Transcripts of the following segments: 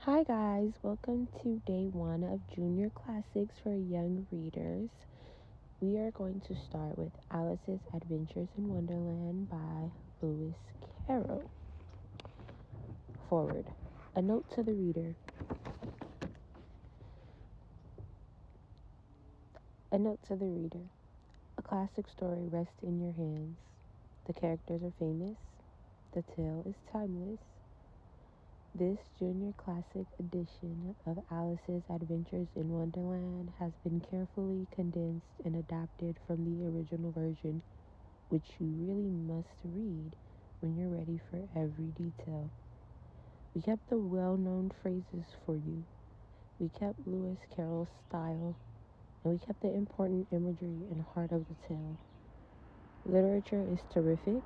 Hi, guys, welcome to day one of Junior Classics for Young Readers. We are going to start with Alice's Adventures in Wonderland by Lewis Carroll. Forward. A note to the reader. A note to the reader. A classic story rests in your hands. The characters are famous. The tale is timeless. This junior classic edition of Alice's Adventures in Wonderland has been carefully condensed and adapted from the original version, which you really must read when you're ready for every detail. We kept the well-known phrases for you. We kept Lewis Carroll's style, and we kept the important imagery and heart of the tale. Literature is terrific.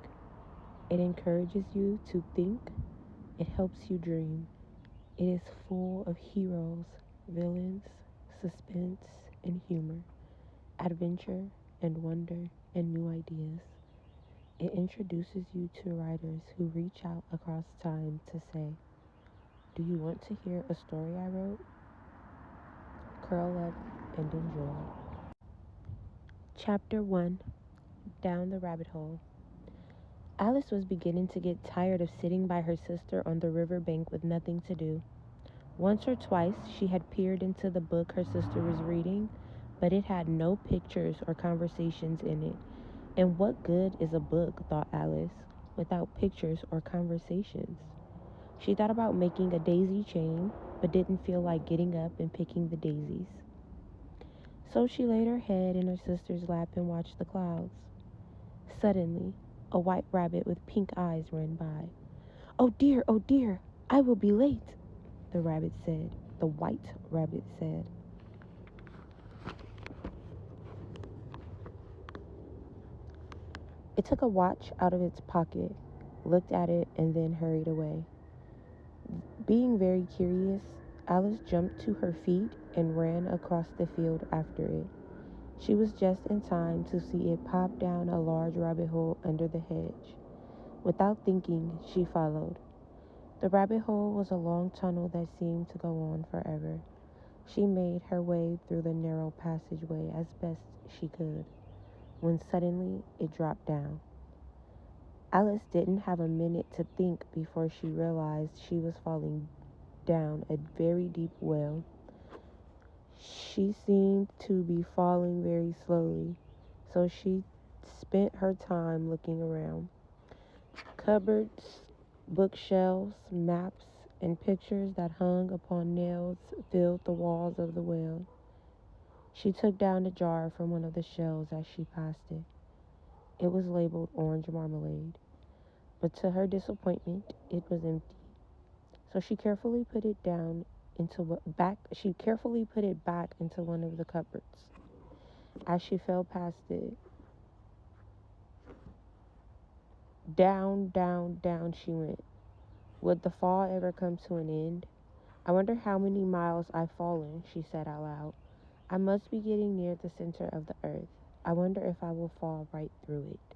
It encourages you to think. It helps you dream. It is full of heroes, villains, suspense, and humor, adventure and wonder and new ideas. It introduces you to writers who reach out across time to say, "Do you want to hear a story I wrote? Curl up and enjoy." Chapter 1. Down the Rabbit Hole. Alice was beginning to get tired of sitting by her sister on the river bank with nothing to do. Once or twice she had peered into the book her sister was reading, but it had no pictures or conversations in it. And what good is a book, thought Alice, without pictures or conversations? She thought about making a daisy chain, but didn't feel like getting up and picking the daisies. So she laid her head in her sister's lap and watched the clouds. Suddenly, a white rabbit with pink eyes ran by. Oh dear, I will be late," the rabbit said. The white rabbit said. It took a watch out of its pocket, looked at it, and then hurried away. Being very curious, Alice jumped to her feet and ran across the field after it. She was just in time to see it pop down a large rabbit hole under the hedge. Without thinking, she followed. The rabbit hole was a long tunnel that seemed to go on forever. She made her way through the narrow passageway as best she could, when suddenly it dropped down. Alice didn't have a minute to think before she realized she was falling down a very deep well. She seemed to be falling very slowly, so she spent her time looking around. Cupboards, bookshelves, maps, and pictures that hung upon nails filled the walls of the well. She took down a jar from one of the shelves as she passed it. It was labeled orange marmalade, but to her disappointment, it was empty. So she carefully put it back into one of the cupboards. As she fell past it, down, down, down she went. Would the fall ever come to an end? "I wonder how many miles I've fallen," she said out loud. "I must be getting near the center of the earth. I wonder if I will fall right through it."